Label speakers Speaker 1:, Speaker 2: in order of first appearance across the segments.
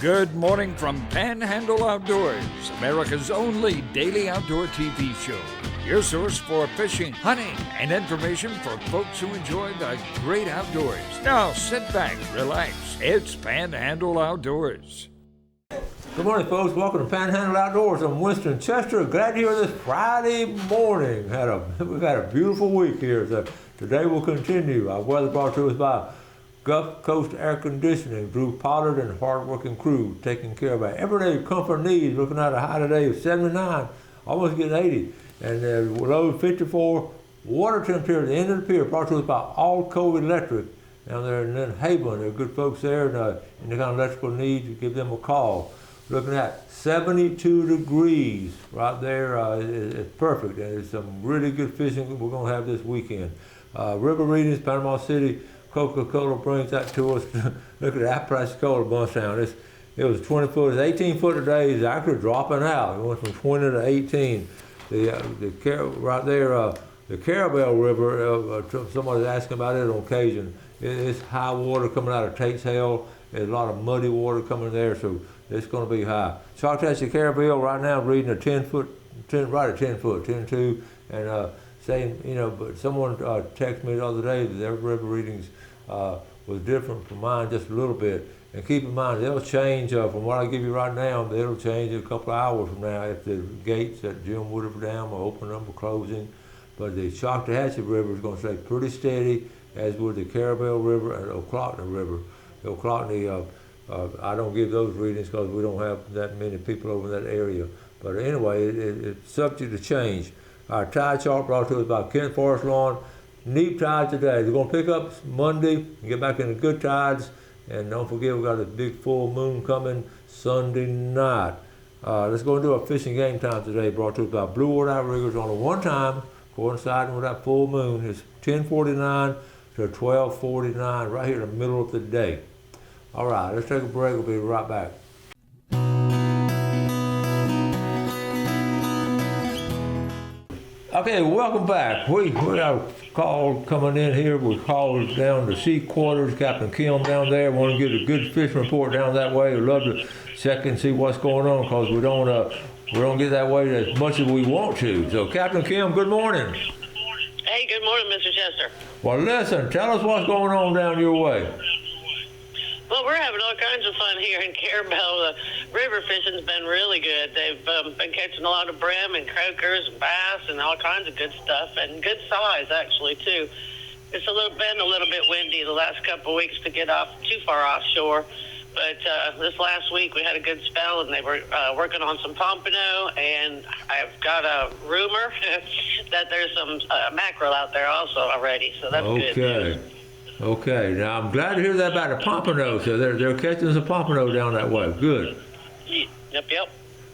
Speaker 1: Good morning from Panhandle Outdoors, America's only daily outdoor TV show. Your source for fishing, hunting, and information for folks who enjoy the great outdoors. Now sit back, relax. It's Panhandle Outdoors.
Speaker 2: Good morning, folks. Welcome to Panhandle Outdoors. I'm Winston Chester. Glad you're here this Friday morning. We've had a beautiful week here. So today we'll continue. Our weather brought to us by Gulf Coast Air Conditioning, Drew Pollard and hard-working crew taking care of our everyday comfort needs. Looking at a high today of 79, almost getting 80, and low 54. Water temperature at the end of the pier brought to us by All Cove Electric down there in Haven. They're good folks there, and any kind of electrical needs, you give them a call. Looking at 72 degrees right there. It's perfect, and it's some really good fishing we're going to have this weekend. River readings, Panama City. Coca-Cola brings that to us. Look at that price of cola bunch down. It was 20 foot, it's 18 foot today. It's actually dropping out. It went from 20 to 18. Right there, the Carabel River, somebody's asking about it on occasion. It's high water coming out of Tate's Hill. There's a lot of muddy water coming there, so it's going to be high. Choctaw Carabel right now reading a 10 foot, 10-2, and saying, but someone texted me the other day that their river readings was different from mine just a little bit. And keep in mind, they'll change from what I give you right now. They'll change a couple of hours from now if the gates at Jim Woodruff Dam are opening up or closing. But the Choctaw River is going to stay pretty steady, as would the Carabel River and Ochlockonee River. The Ochlockonee, I don't give those readings because we don't have that many people over in that area. But anyway, it's subject to change. Our tide chart brought to us by Kent Forest Lawn. Neap tide today. They're going to pick up Monday and get back into good tides. And don't forget, we've got a big full moon coming Sunday night. Let's go and do a fishing game time today, brought to us by Blue Water Outriggers on a one-time, coinciding with that full moon. It's 10:49 to 12:49, right here in the middle of the day. All right, let's take a break. We'll be right back. Okay, welcome back. We got a call coming in here. We called down to sea quarters, Captain Kim down there. Want to get a good fish report down that way. We'd love to check and see what's going on because we don't get that way as much as we want to. So, Captain Kim, good morning.
Speaker 3: Hey, good morning, Mr. Chester.
Speaker 2: Well, listen, tell us what's going on down your way.
Speaker 3: Well, we're having all kinds of fun here in Carabel. River fishing's been really good. They've been catching a lot of brim and croakers and bass and all kinds of good stuff, and good size, actually, too. It's been a little bit windy the last couple of weeks to get off too far offshore, but this last week we had a good spell, and they were working on some pompano, and I've got a rumor that there's some mackerel out there also already, so that's good news.
Speaker 2: Okay, now I'm glad to hear that about the pompano. So they're catching some pompano down that way. Good.
Speaker 3: Yep.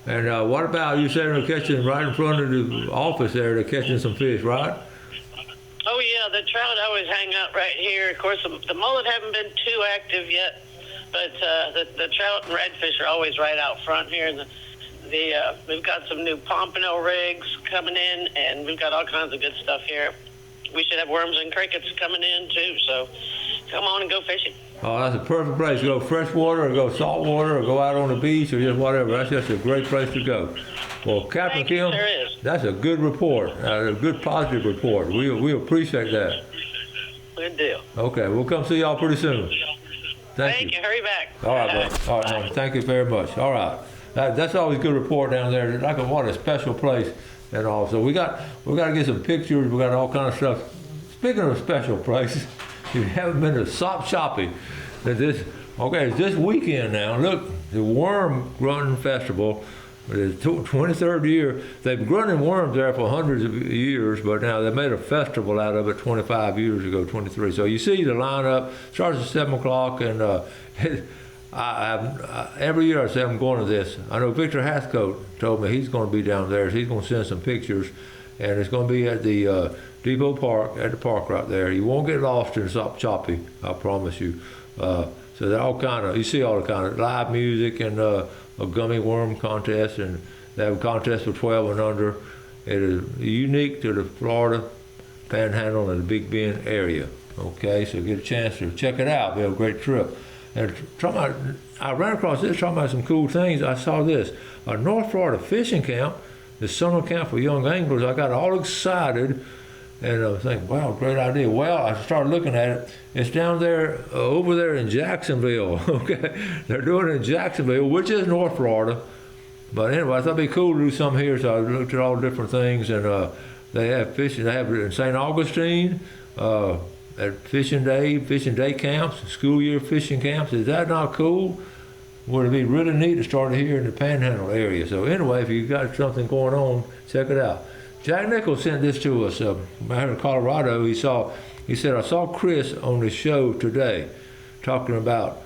Speaker 2: And what about, you said they're catching right in front of the office there, they're catching some fish, right?
Speaker 3: Oh, yeah, the trout always hang out right here. Of course, the mullet haven't been too active yet, but the trout and redfish are always right out front here. And we've got some new pompano rigs coming in, and we've got all kinds of good stuff here. We should have worms and crickets coming in, too, so come on and go fishing.
Speaker 2: Oh, that's a perfect place to go. Freshwater or go saltwater or go out on the beach or just whatever. That's just a great place to go. Well, Captain Kim, that's a good report, a good positive report. We appreciate that.
Speaker 3: Good deal.
Speaker 2: Okay, we'll come see y'all pretty soon.
Speaker 3: Thank you. Hurry back.
Speaker 2: All right, bud. All right, thank you very much. All right. That's always a good report down there. What a special place. And all. So we got to get some pictures. We got all kind of stuff. Speaking of special places, if you haven't been to Sop Shopping, it's this weekend now. Look, the Worm Grunting Festival. It's 23rd year. They've been grunting worms there for hundreds of years, but now they made a festival out of it 25 years ago, 23. So you see the lineup starts at 7 o'clock, and every year I say I'm going to this. I know Victor Hathcote told me he's going to be down there. So he's going to send some pictures, and it's going to be at the Depot Park, at the park right there. You won't get lost in Sop Choppy, I promise you. So they're all kind of, you see all the kind of live music and a gummy worm contest, and they have a contest for 12 and under. It is unique to the Florida Panhandle and the Big Bend area. Okay, so get a chance to check it out. It'll be a great trip. And I ran across this, talking about some cool things. I saw this, a North Florida fishing camp, the summer camp for young anglers. I got all excited, and I was thinking, wow, great idea. Well, I started looking at it. It's down there, over there in Jacksonville, okay? They're doing it in Jacksonville, which is North Florida. But anyway, I thought it'd be cool to do something here, so I looked at all different things, and they have fishing. They have it in St. Augustine, at fishing day camps, school year fishing camps. Is that not cool? Would it be really neat to start it here in the Panhandle area? So anyway, if you've got something going on, check it out. Jack Nichols sent this to us. Out in Colorado, he said, I saw Chris on the show today talking about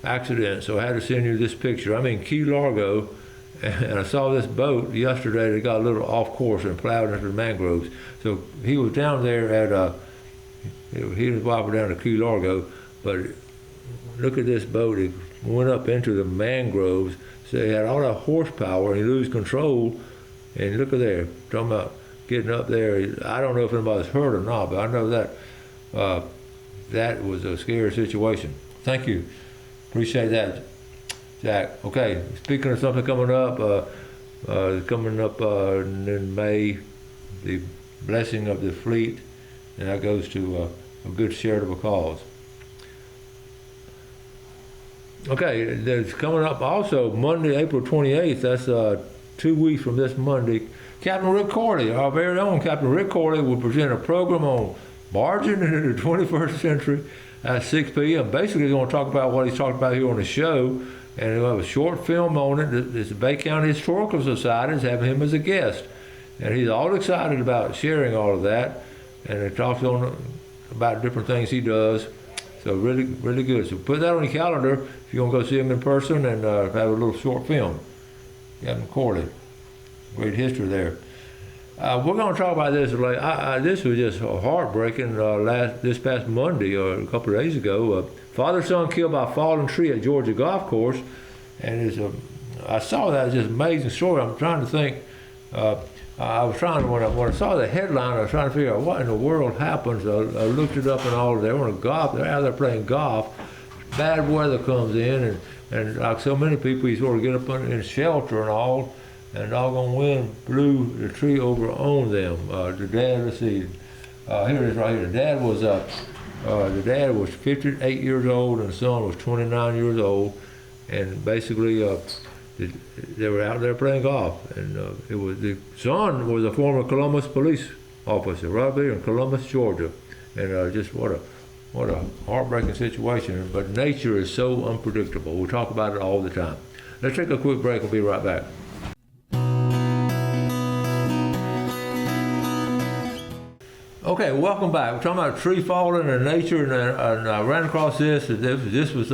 Speaker 2: accidents, so I had to send you this picture. I'm in Key Largo, and I saw this boat yesterday that got a little off course and plowed into the mangroves. So he was down there at, he was walking down to Key Largo, but look at this boat. It went up into the mangroves, so he had all that horsepower, and he lose control, and look at there, talking about getting up there. I don't know if anybody's hurt or not, but I know that that was a scary situation. Thank you. Appreciate that, Jack. Okay, speaking of something coming up in May, the blessing of the fleet, and that goes to a good charitable cause. Okay, there's coming up also Monday, April 28th. That's 2 weeks from this Monday. Captain Rick Corley, our very own Captain Rick Corley, will present a program on barging into the 21st century at 6 p.m. Basically, he's going to talk about what he's talked about here on the show, and he'll have a short film on it. It's the Bay County Historical Society is having him as a guest, and he's all excited about sharing all of that, and it talks on about different things he does. So really, really good. So put that on your calendar if you want to go see him in person and have a little short film. Captain Corley, great history there. We're going to talk about this later. This was just heartbreaking. This past Monday, or a couple of days ago, father-son killed by falling tree at Georgia Golf Course, and I saw that. It's just an amazing story. I'm trying to think. I was trying to, when I saw the headline, I was trying to figure out what in the world happened. So I looked it up and all. They were they're out there playing golf. Bad weather comes in, and like so many people, you sort of get up in shelter and all, and doggone wind blew the tree over on them. The dad, let's see, here it is right here. The dad was 58 years old, and the son was 29 years old, and basically they were out there playing golf, and the son was a former Columbus police officer right there in Columbus, Georgia, and just what a heartbreaking situation. But nature is so unpredictable. We talk about it all the time. Let's take a quick break. We'll be right back. Okay, welcome back. We're talking about tree falling and nature, and I ran across this. This was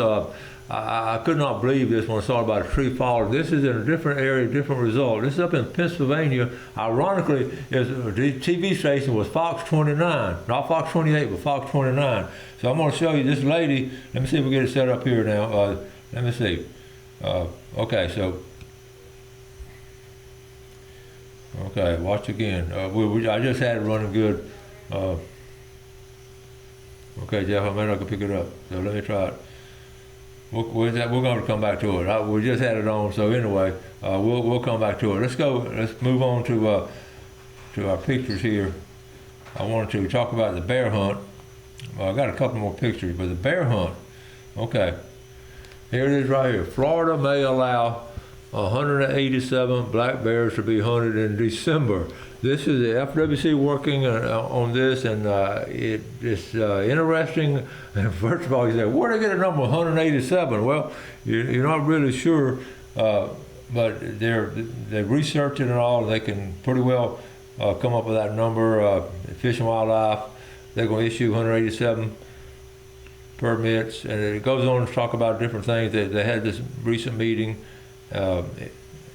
Speaker 2: I could not believe this when I saw about a tree falling. This is in a different area, different result. This is up in Pennsylvania. Ironically, the TV station was Fox 29, not Fox 28, but Fox 29. So I'm going to show you this lady. Let me see if we get it set up here now. Let me see. Okay, so. Okay, watch again. I just had it running good. Okay, Jeff, I may not pick it up. So let me try it. We're going to come back to it. We just had it on, so anyway, we'll come back to it. Let's go. Let's move on to our pictures here. I wanted to talk about the bear hunt. I got a couple more pictures, but the bear hunt. Okay, here it is right here. Florida may allow 187 black bears to be hunted in December. This is the FWC working on this, and it's interesting. And first of all, you say, where did they get a number 187? Well, you're not really sure, but they researched it and all. They can pretty well come up with that number. Fish and Wildlife, they're going to issue 187 permits, and it goes on to talk about different things. They had this recent meeting.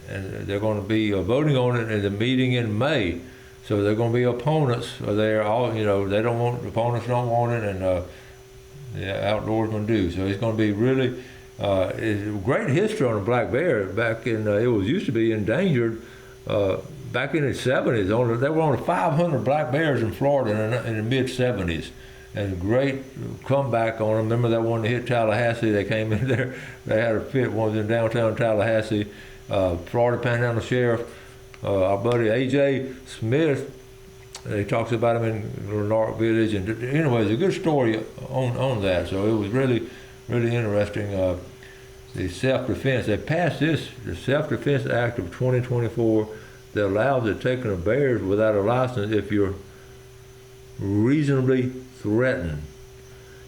Speaker 2: And they're going to be voting on it in the meeting in May. So they're going to be opponents. They're all, they don't want, opponents don't want it, and the outdoorsmen do. So it's going to be really it's great history on a black bear. Back in, it was used to be endangered back in the 70s. There were only 500 black bears in Florida in the mid 70s. and great comeback on them. Remember that one that hit Tallahassee? They came in there, they had a fit. One was in downtown Tallahassee. Florida Panhandle Sheriff, our buddy A.J. Smith, he talks about him in Lark Village. And anyway, it's a good story on that. So it was really, really interesting. The self-defense, they passed this, the Self-Defense Act of 2024 that allows the taking of bears without a license if you're reasonably threatened.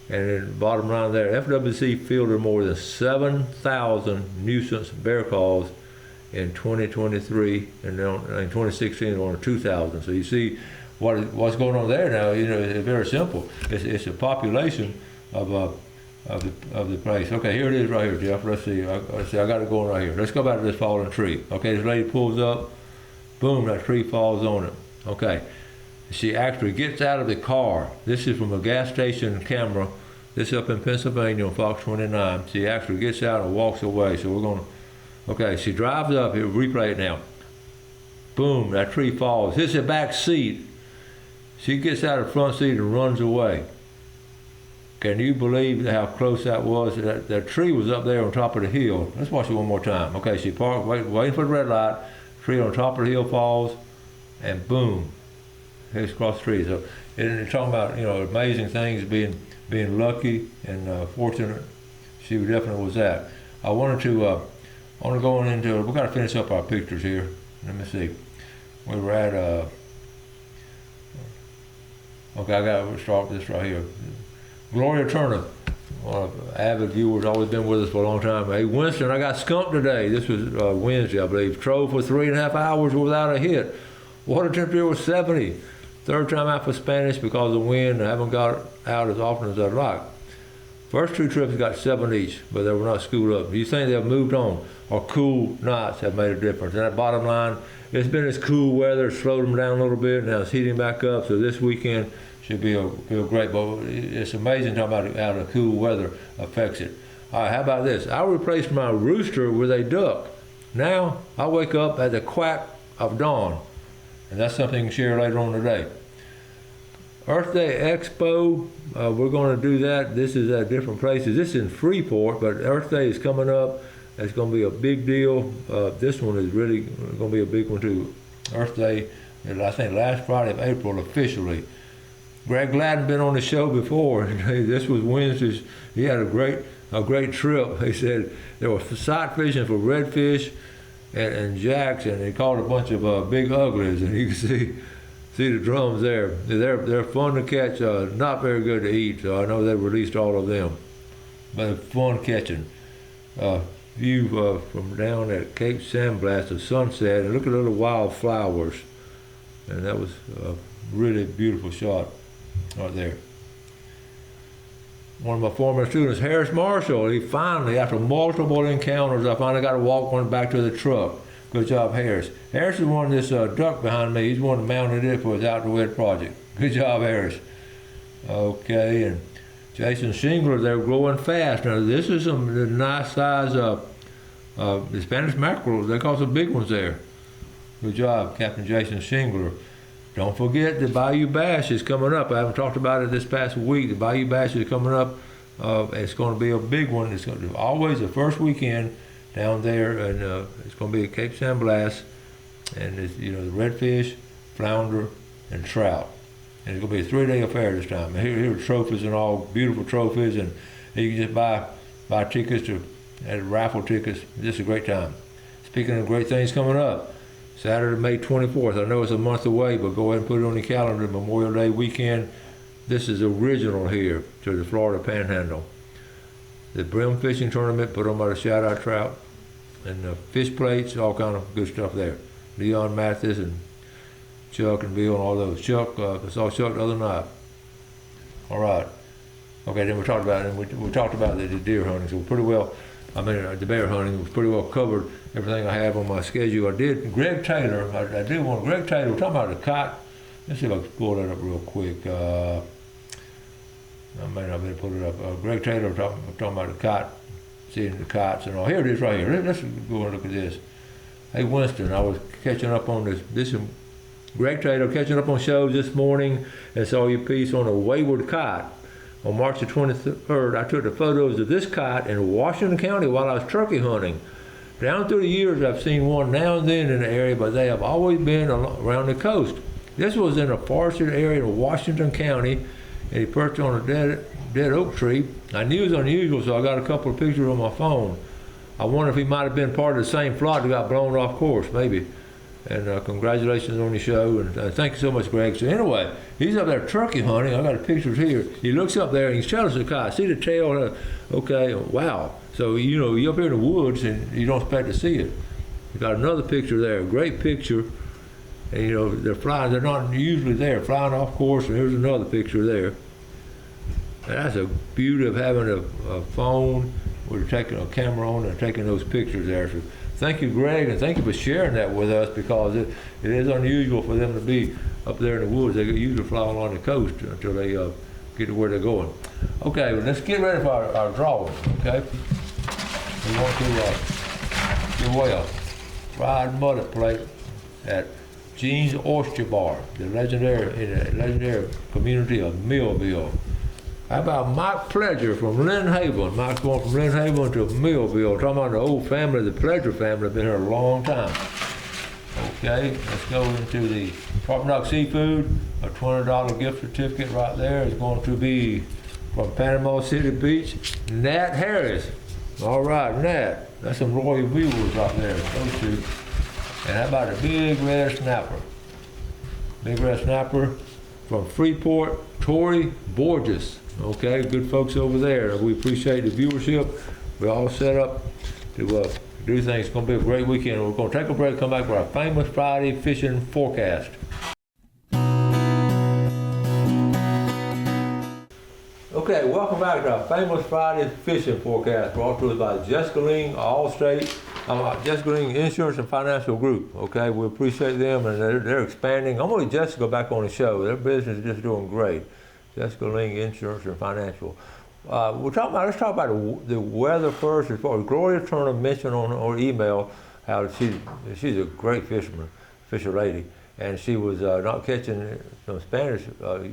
Speaker 2: And then bottom line there, FWC fielded more than 7,000 nuisance bear calls in 2023, and then in 2016 on 2,000. So you see what's going on there now. You know, it's very simple. It's a population of the place. Okay, here it is right here, Jeff. Let's see. I got it going right here. Let's go back to this fallen tree. Okay, this lady pulls up. Boom, that tree falls on it. Okay. She actually gets out of the car. This is from a gas station camera. This up in Pennsylvania on Fox 29. She actually gets out and walks away. So we're going to, okay, she drives up here, replay it now. Boom, that tree falls. Hits the back seat. She gets out of the front seat and runs away. Can you believe how close that was? That tree was up there on top of the hill. Let's watch it one more time. Okay, she parked, waiting for the red light. Tree on top of the hill falls, and boom, heads across the tree. So it's talking about, you know, amazing things, being lucky and fortunate. She definitely was that. I want to go on into. We got to finish up our pictures here. Let me see. We were at. Okay, I got to start this right here. Gloria Turner, one of avid viewers, always been with us for a long time. Hey, Winston, I got skunked today. This was Wednesday, I believe. Trove for 3.5 hours without a hit. Water temperature was 70. Third time out for Spanish because of the wind. I haven't got out as often as I'd like. First 2 trips got 7 each, but they were not schooled up. Do you think they've moved on, or cool nights have made a difference? And that bottom line, it's been this cool weather, slowed them down a little bit. Now it's heating back up, so this weekend should feel great. But it's amazing talking about how the cool weather affects it. All right, how about this? I replaced my rooster with a duck. Now I wake up at the quack of dawn, and that's something you can share later on today. Earth Day Expo, we're going to do that. This is at different places. This is in Freeport, but Earth Day is coming up. It's going to be a big deal. This one is really going to be a big one too. Earth Day, I think last Friday of April officially. Greg Gladden been on the show before. This was Wednesday's. He had a great trip. He said there was sight fishing for redfish and jacks, and he caught a bunch of big uglies, and you can see the drums there. They're fun to catch, not very good to eat, so I know they released all of them. But fun catching. View from down at Cape San Blas, the sunset, and look at the little wild flowers. And that was a really beautiful shot right there. One of my former students, Harris Marshall, he finally, after multiple encounters, I finally got to walk one back to the truck. Good job, Harris. Harris is one of this duck behind me. He's one that mounted it for his Out-to-Wed project. Good job, Harris. Okay, and Jason Shingler, they're growing fast. Now, this is some nice size the Spanish mackerel. They caught some big ones there. Good job, Captain Jason Shingler. Don't forget the Bayou Bash is coming up. I haven't talked about it this past week. The Bayou Bash is coming up. It's going to be a big one. It's going to be always the first weekend down there, and it's going to be at Cape San Blas, and it's, you know, the redfish, flounder, and trout. And it's going to be a 3-day affair this time. And here are trophies and all, beautiful trophies, and you can just buy tickets and raffle tickets. Just a great time. Speaking of great things coming up, Saturday, May 24th. I know it's a month away, but go ahead and put it on your calendar. Memorial Day weekend. This is original here to the Florida Panhandle. The brim fishing tournament put on by the Shout-Out Trout, and fish plates, all kind of good stuff there. Leon Mathis and Chuck and Bill and all those. Chuck, I saw Chuck the other night. All right. Okay, then we talked about it, and we talked about the deer hunting. So pretty well, the bear hunting was pretty well covered everything I have on my schedule. I did Greg Taylor. I did one. Greg Taylor. We're talking about the kite. Let's see if I can pull that up real quick. I may not be able to pull it up. Greg Taylor talking about the kite, seeing the kites and all. Here it is right here. Let's go and look at this. Hey, Winston, I was catching up on this. This is Greg Taylor catching up on shows this morning and saw your piece on a wayward kite. On March the 23rd, I took the photos of this kite in Washington County while I was turkey hunting. Down through the years, I've seen one now and then in the area, but they have always been around the coast. This was in a forested area in Washington County, and he perched on a dead oak tree. I knew it was unusual, so I got a couple of pictures on my phone. I wonder if he might have been part of the same flock that got blown off course, maybe. And congratulations on your show, and thank you so much, Greg. So anyway, he's up there turkey hunting. I got the pictures here. He looks up there and he's jealous of the kite. See the tail? Okay, wow. So, you know, you're up here in the woods and you don't expect to see it. You got another picture there, a great picture. And, you know, they're flying. They're not usually there, flying off course. And here's another picture there. And that's the beauty of having a phone with taking a camera on and taking those pictures there. So thank you, Greg, and thank you for sharing that with us, because it is unusual for them to be up there in the woods. They usually fly along the coast until they get to where they're going. Okay, well, let's get ready for our drawing, okay? We want to give away a fried mullet plate at Gene's Oyster Bar, the legendary community of Millville. How about Mike Pledger from Lynn Haven? Mike's going from Lynn Haven to Millville. Talking about the old family, the Pledger family, been here a long time. Okay, let's go into the Top Knock Seafood. A $20 gift certificate right there is going to be from Panama City Beach, Nat Harris. All right, Nat, that's some Royal Viewers right there, those two. And how about a big red snapper? Big red snapper from Freeport, Tori Borges. Okay, good folks over there. We appreciate the viewership. We're all set up to do things. It's going to be a great weekend. We're going to take a break, come back for our famous Friday fishing forecast. Okay, welcome back to our famous Friday fishing forecast, brought to us by Jessica Ling, Allstate, Jessica Ling Insurance and Financial Group. Okay, we appreciate them, and they're expanding. I'm going to Jessica back on the show. Their business is just doing great. Jessica Ling Insurance and Financial. Let's talk about the weather first. As far as Gloria Turner mentioned on her email, how she's a great fisher lady, and she was not catching some Spanish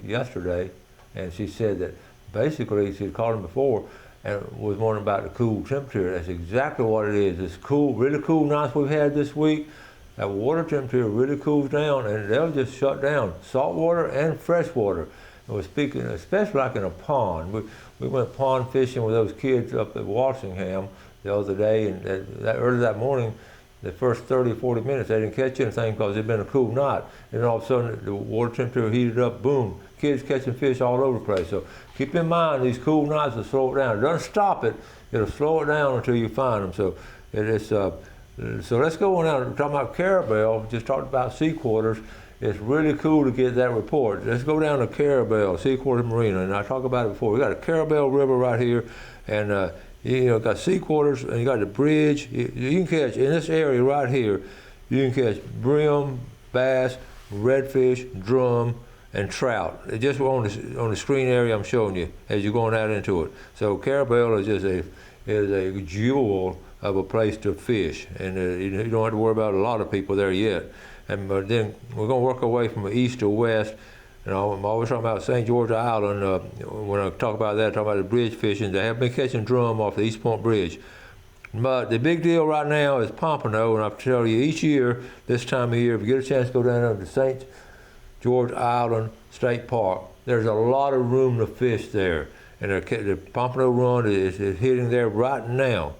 Speaker 2: yesterday, and she said that basically she had called him before and was wondering about the cool temperature. That's exactly what it is. It's cool, really cool nights we've had this week. That water temperature really cools down, and they'll just shut down salt water and fresh water. And we're speaking, especially like in a pond. We went pond fishing with those kids up at Walsingham the other day, and early that morning, the first 30 or 40 minutes, they didn't catch anything because it'd been a cool night. And all of a sudden, the water temperature heated up, boom, kids catching fish all over the place. So keep in mind, these cool nights will slow it down. It doesn't stop it, it'll slow it down until you find them. So so let's go on out. We're talking about Carabel, just talked about sea quarters. It's really cool to get that report. Let's go down to Carabel, Sea Quarters Marina, and I talked about it before. We got a Carabel River right here, and you know, got sea quarters, and you got the bridge. You can catch, in this area right here, you can catch brim, bass, redfish, drum, and trout. It's just on the screen area I'm showing you as you're going out into it. So Carabel is just a jewel of a place to fish, and you don't have to worry about a lot of people there yet. And then we're going to work our way from east to west. And I'm always talking about St. George Island. When I talk about that, I talk about the bridge fishing. They have been catching drum off the East Point Bridge. But the big deal right now is pompano, and I tell you, each year, this time of year, if you get a chance to go down to St. George Island State Park, there's a lot of room to fish there. And the pompano run is hitting there right now.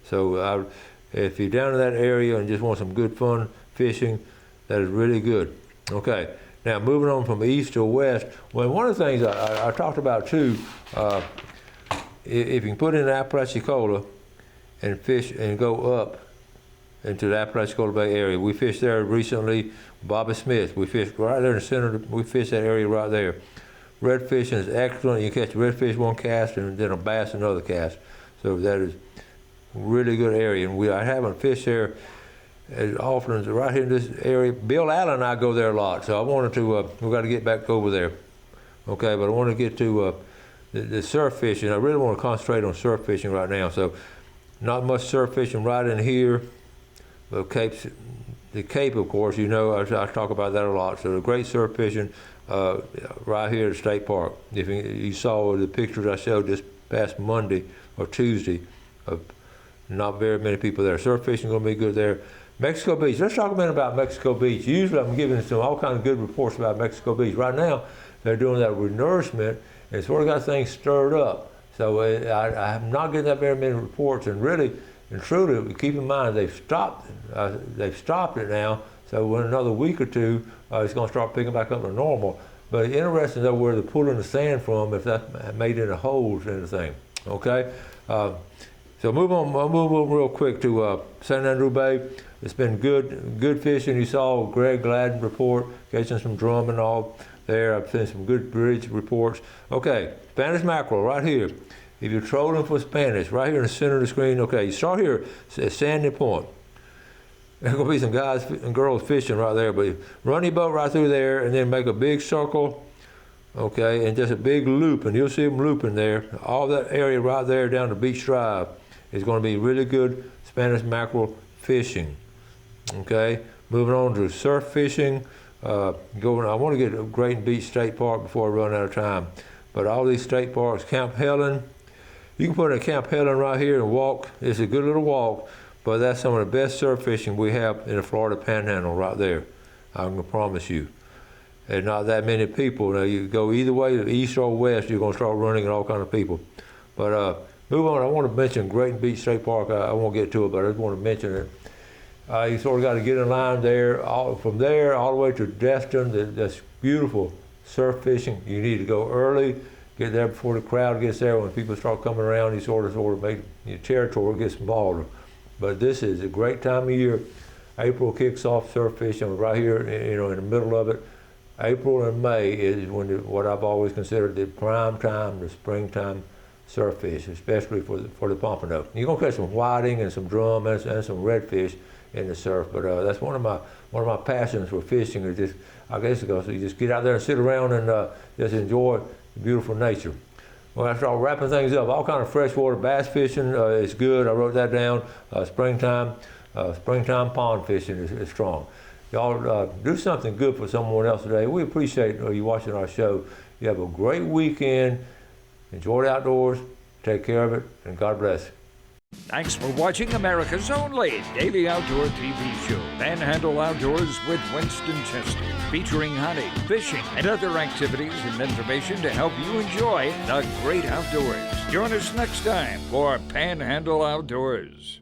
Speaker 2: So if you're down in that area and just want some good fun fishing, that is really good. Okay, now moving on from east to west. Well, one of the things I talked about too, if you can put in Apalachicola and fish and go up into the Apalachicola Bay area. We fished there recently, Bobby Smith. We fished right there in the center. We fished that area right there. Red fishing is excellent. You catch redfish one cast and then a bass another cast. So that is really good area. And I haven't fished there as often as right here in this area. Bill Allen and I go there a lot, so I wanted to, we got to get back over there. Okay, but I want to get to the surf fishing. I really want to concentrate on surf fishing right now, so not much surf fishing right in here. The Cape, of course, you know, I talk about that a lot. So the great surf fishing right here at the state park. If you saw the pictures I showed this past Monday or Tuesday of not very many people there. Surf fishing is going to be good there. Mexico Beach. Let's talk a minute about Mexico Beach. Usually I'm giving some all kinds of good reports about Mexico Beach. Right now they're doing that renourishment and sort of got things stirred up. So I'm not getting that very many reports, and really and truly, keep in mind they've stopped it now. So in another week or two, it's going to start picking back up to normal. But interesting though where they're pulling the sand from, if that's made into holes and everything. Okay, so I'll move on real quick to San Andrew Bay. It's been good fishing. You saw Greg Gladden report, catching some drum and all there. I've seen some good bridge reports. Okay, Spanish mackerel right here. If you're trolling for Spanish, right here in the center of the screen, okay, you start here at Sandy Point. There's gonna be some guys and girls fishing right there, but run your boat right through there and then make a big circle, okay, and just a big loop, and you'll see them looping there. All that area right there down to Beach Drive is gonna be really good Spanish mackerel fishing, okay. Moving on to surf fishing. I want to get to Grayton Beach State Park before I run out of time, but all these state parks, Camp Helen, you can put in Camp Helen right here and walk. It's a good little walk, but that's some of the best surf fishing we have in the Florida Panhandle right there. I can promise you. And not that many people. Now you go either way, east or west, you're gonna start running into all kind of people. But move on. I want to mention Grayton Beach State Park. I won't get to it, but I just want to mention it. You sort of got to get in line there. From there all the way to Destin, that's beautiful surf fishing. You need to go early. Get there before the crowd gets there. When people start coming around, you sort of make your territory gets smaller. But this is a great time of year. April kicks off surf fishing right here, in the middle of it. April and May is what I've always considered the prime time, the springtime surf fish, especially for the pompano. You're gonna catch some whiting and some drum and some redfish in the surf. But that's one of my passions for fishing. Is just, I guess, so you just get out there and sit around and just enjoy beautiful nature. Well, I start wrapping things up. All kind of freshwater bass fishing is good. I wrote that down. Springtime pond fishing is strong. Y'all do something good for someone else today. We appreciate you watching our show. You have a great weekend. Enjoy the outdoors. Take care of it, and God bless.
Speaker 1: Thanks for watching America's only daily outdoor TV show, Panhandle Outdoors with Winston Chester, featuring hunting, fishing, and other activities and information to help you enjoy the great outdoors. Join us next time for Panhandle Outdoors.